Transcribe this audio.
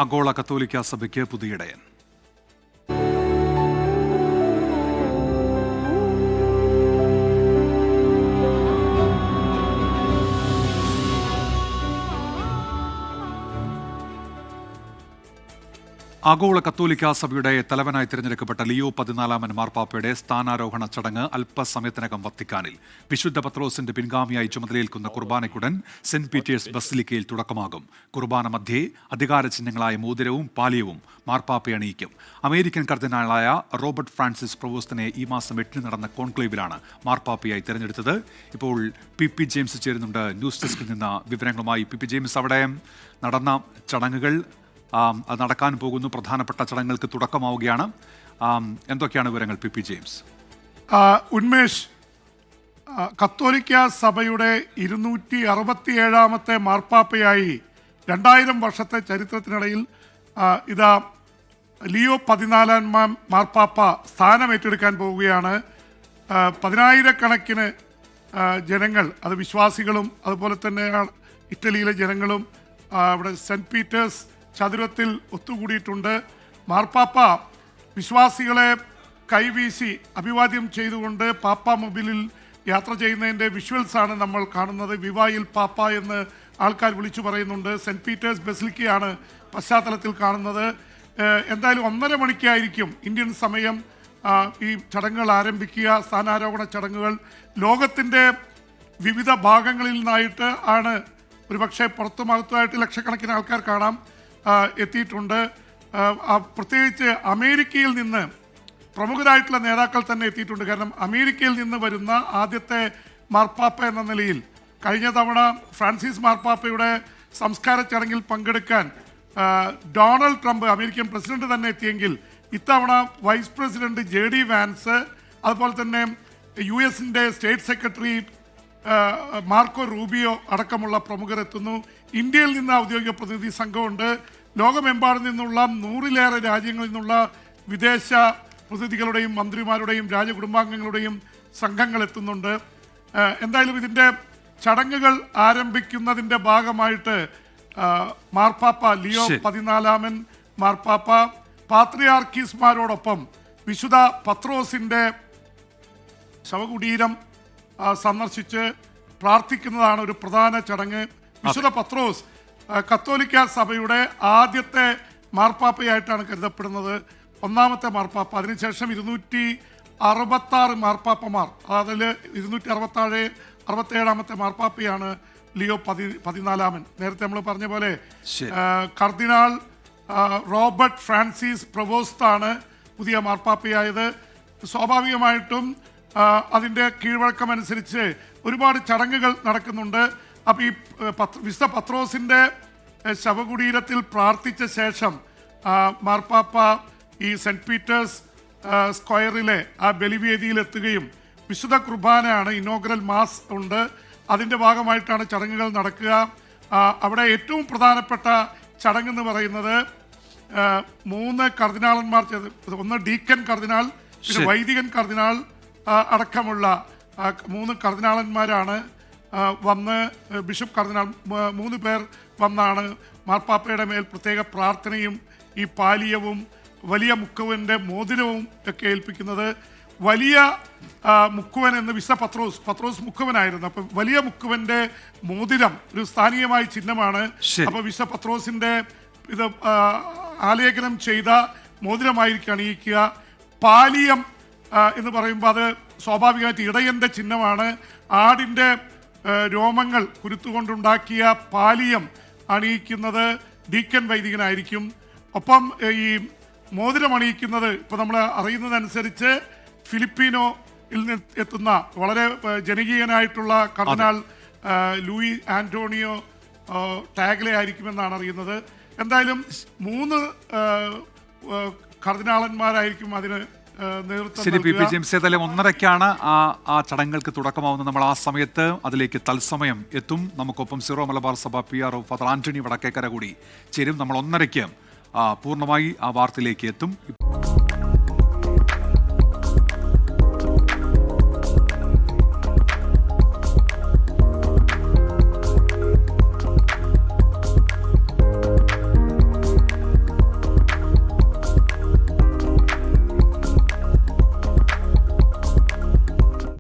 ആഗോള കത്തോലിക്ക സഭയ്ക്ക് പുതിയിടയൻ. ആഗോള കത്തോലിക്ക സഭയുടെ തലവനായി തിരഞ്ഞെടുക്കപ്പെട്ട ലിയോ 14 മാർപ്പാപ്പയുടെ സ്ഥാനാരോഹണ ചടങ്ങ് അല്പസമയത്തിനകം വത്തിക്കാനിൽ. വിശുദ്ധ പത്രോസിന്റെ പിൻഗാമിയായി ചുമതലയേൽക്കുന്ന കുർബാനയ്ക്കുടൻ സെന്റ് പീറ്റേഴ്സ് ബസിലിക്കയിൽ തുടക്കമാകും. കുർബാന മധ്യേ അധികാര ചിഹ്നങ്ങളായ മോതിരവും പാലിയവും മാർപ്പാപ്പയെ അണിയിക്കും. അമേരിക്കൻ കർദിനാളായ റോബർട്ട് ഫ്രാൻസിസ് പ്രവോസ്റ്റിനെ ഈ മാസം 8 നടന്ന കോൺക്ലേവിലാണ് മാർപ്പാപ്പയായി തിരഞ്ഞെടുത്തത്. ഇപ്പോൾ പി ജെയിംസ് ചേരുന്നുണ്ട് ന്യൂസ് ഡെസ്കിൽ നിന്ന് വിവരങ്ങളുമായി. പി ജെയിംസ്, അവിടെ നടന്ന ചടങ്ങുകൾ നടക്കാൻ പോകുന്നു, പ്രധാനപ്പെട്ട ചടങ്ങുകൾക്ക് തുടക്കമാവുകയാണ്. എന്തൊക്കെയാണ് വിവരങ്ങൾ പി ജെയിംസ്? ഉന്മേഷ്, കത്തോലിക്ക സഭയുടെ 267ാമത്തെ മാർപ്പാപ്പയായി 2000 വർഷത്തെ ചരിത്രത്തിനിടയിൽ ഇതാ ലിയോ 14 മാർപ്പാപ്പ സ്ഥാനമേറ്റെടുക്കാൻ പോവുകയാണ്. 10,000-കണക്കിന് ജനങ്ങൾ, അത് വിശ്വാസികളും അതുപോലെ തന്നെ ഇറ്റലിയിലെ ജനങ്ങളും അവിടെ സെന്റ് പീറ്റേഴ്സ് ചതുരത്തിൽ ഒത്തുകൂടിയിട്ടുണ്ട്. മാർപ്പാപ്പ വിശ്വാസികളെ കൈവീശി അഭിവാദ്യം ചെയ്തുകൊണ്ട് പാപ്പ മൊബിലിൽ യാത്ര ചെയ്യുന്നതിൻ്റെ വിഷ്വൽസാണ് നമ്മൾ കാണുന്നത്. വിവായിൽ പാപ്പ എന്ന് ആൾക്കാർ വിളിച്ചു പറയുന്നുണ്ട്. സെന്റ് പീറ്റേഴ്സ് ബസിലിക്കയാണ് പശ്ചാത്തലത്തിൽ കാണുന്നത്. എന്തായാലും 1:30 മണിക്കായിരിക്കും ഇന്ത്യൻ സമയം ഈ ചടങ്ങുകൾ ആരംഭിക്കുക. സ്ഥാനാരോഹണ ചടങ്ങുകൾ ലോകത്തിൻ്റെ വിവിധ ഭാഗങ്ങളിൽ നിന്നായിട്ട് ആണ്, ഒരുപക്ഷെ പുറത്തുമകത്തുമായിട്ട് ലക്ഷക്കണക്കിന് ആൾക്കാർ കാണാം, എത്തിയിട്ടുണ്ട്. പ്രത്യേകിച്ച് അമേരിക്കയിൽ നിന്ന് പ്രമുഖരായിട്ടുള്ള നേതാക്കൾ തന്നെ എത്തിയിട്ടുണ്ട്. കാരണം അമേരിക്കയിൽ നിന്ന് വരുന്ന ആദ്യത്തെ മാർപ്പാപ്പ എന്ന നിലയിൽ കഴിഞ്ഞ തവണ ഫ്രാൻസിസ് മാർപ്പാപ്പയുടെ സംസ്കാര ചടങ്ങിൽ പങ്കെടുക്കാൻ ഡൊണാൾഡ് ട്രംപ്, അമേരിക്കൻ പ്രസിഡന്റ് തന്നെ എത്തിയെങ്കിൽ ഇത്തവണ വൈസ് പ്രസിഡന്റ് JD വാൻസ്, അതുപോലെ തന്നെ US-ന്റെ സ്റ്റേറ്റ് സെക്രട്ടറി മാർക്കോ റൂബിയോ അടക്കമുള്ള പ്രമുഖർ എത്തുന്നു. ഇന്ത്യയിൽ നിന്ന് ഔദ്യോഗിക പ്രതിനിധി സംഘമുണ്ട്. ലോകമെമ്പാടും നിന്നുള്ള 100-ലേറെ രാജ്യങ്ങളിൽ നിന്നുള്ള വിദേശ പ്രതിനിധികളുടെയും മന്ത്രിമാരുടെയും രാജകുടുംബാംഗങ്ങളുടെയും സംഘങ്ങൾ എത്തുന്നുണ്ട്. എന്തായാലും ഇതിൻ്റെ ചടങ്ങുകൾ ആരംഭിക്കുന്നതിൻ്റെ ഭാഗമായിട്ട് മാർപ്പാപ്പ ലിയോ 14 മാർപ്പാപ്പ പാത്രിയാർക്കീസ്മാരോടൊപ്പം വിശുദ്ധ പത്രോസിൻ്റെ ശവകുടീരം സന്ദർശിച്ച് പ്രാർത്ഥിക്കുന്നതാണ് ഒരു പ്രധാന ചടങ്ങ്. വിശുദ്ധ പത്രോസ് കത്തോലിക്ക സഭയുടെ ആദ്യത്തെ മാർപ്പാപ്പയായിട്ടാണ് കരുതപ്പെടുന്നത്, 1ാമത്തെ മാർപ്പാപ്പ. അതിനുശേഷം 266 മാർപ്പാപ്പമാർ, അതിൽ 267ാമത്തെ മാർപ്പാപ്പയാണ് ലിയോ 14. നേരത്തെ നമ്മൾ പറഞ്ഞ പോലെ കർദിനാൾ റോബർട്ട് ഫ്രാൻസിസ് പ്രവോസ്റ്റാണ് പുതിയ മാർപ്പാപ്പയായത്. സ്വാഭാവികമായിട്ടും അതിൻ്റെ കീഴ്വഴക്കമനുസരിച്ച് ഒരുപാട് ചടങ്ങുകൾ നടക്കുന്നുണ്ട്. അപ്പോൾ ഈ വിശുദ്ധ പത്രോസിൻ്റെ ശവകുടീരത്തിൽ പ്രാർത്ഥിച്ച ശേഷം മാർപ്പാപ്പ ഈ സെന്റ് പീറ്റേഴ്സ് സ്ക്വയറിലെ ആ ബലിവേദിയിലെത്തുകയും വിശുദ്ധ കുർബാനയാണ്, ഇനോഗ്രൽ മാസ് ഉണ്ട്, അതിൻ്റെ ഭാഗമായിട്ടാണ് ചടങ്ങുകൾ നടക്കുക. അവിടെ ഏറ്റവും പ്രധാനപ്പെട്ട ചടങ്ങെന്ന് പറയുന്നത് 3 കർദിനാളന്മാർ, ഒന്ന് ഡീക്കൻ കർദിനാൾ, പിന്നെ വൈദികൻ കർദിനാൾ അടക്കമുള്ള 3 കർദിനാളന്മാരാണ് വന്ന്, ബിഷപ്പ് കർദിനാൾ 3 പേർ വന്നാണ് മാർപ്പാപ്പയുടെ മേൽ പ്രത്യേക പ്രാർത്ഥനയും ഈ പാലിയവും വലിയ മുക്കുവൻ്റെ മോതിരവും ഒക്കെ ഏൽപ്പിക്കുന്നത്. വലിയ മുക്കുവൻ എന്ന് വിശുദ്ധ പത്രോസ് മുക്കുവനായിരുന്നു. അപ്പം വലിയ മുക്കുവൻ്റെ മോതിരം ഒരു സ്ഥാനീയമായ ചിഹ്നമാണ്. അപ്പോൾ വിശുദ്ധ പത്രോസിൻ്റെ ഇത് ആലേഖനം ചെയ്ത മോതിരമായിരിക്കും അണിയിക്കുക. പാലിയം എന്ന് പറയുമ്പോൾ അത് സ്വാഭാവികമായിട്ട് ഇടയൻ്റെ ചിഹ്നമാണ്. ആടിൻ്റെ രോമങ്ങൾ കുരുത്തുകൊണ്ടുണ്ടാക്കിയ പാലിയം അണിയിക്കുന്നത് ഡീക്കൻ വൈദികനായിരിക്കും. ഒപ്പം ഈ മോതിരം അണിയിക്കുന്നത് ഇപ്പോൾ നമ്മൾ അറിയുന്നതനുസരിച്ച് ഫിലിപ്പീനോയിൽ നിന്ന് എത്തുന്ന വളരെ ജനകീയനായിട്ടുള്ള കർദിനാൾ ലൂയി ആന്റോണിയോ ടാഗ്ലെ ആയിരിക്കുമെന്നാണ് അറിയുന്നത്. എന്തായാലും 3 കർദിനാളന്മാരായിരിക്കും അതിന് ശരി. പി ജെയിംസ്, ഏതായാലും 1:30ക്കാണ് ആ ചടങ്ങുകൾക്ക് തുടക്കമാവുന്നത്. നമ്മൾ ആ സമയത്ത് അതിലേക്ക് തത്സമയം എത്തും. നമുക്കൊപ്പം സിറോ മലബാർ സഭ PR ഫാദർ ആന്റണി വടക്കേക്കര കൂടി ചേരും. നമ്മൾ 1:30ക്ക് പൂർണ്ണമായി ആ വാർത്തയിലേക്ക് എത്തും.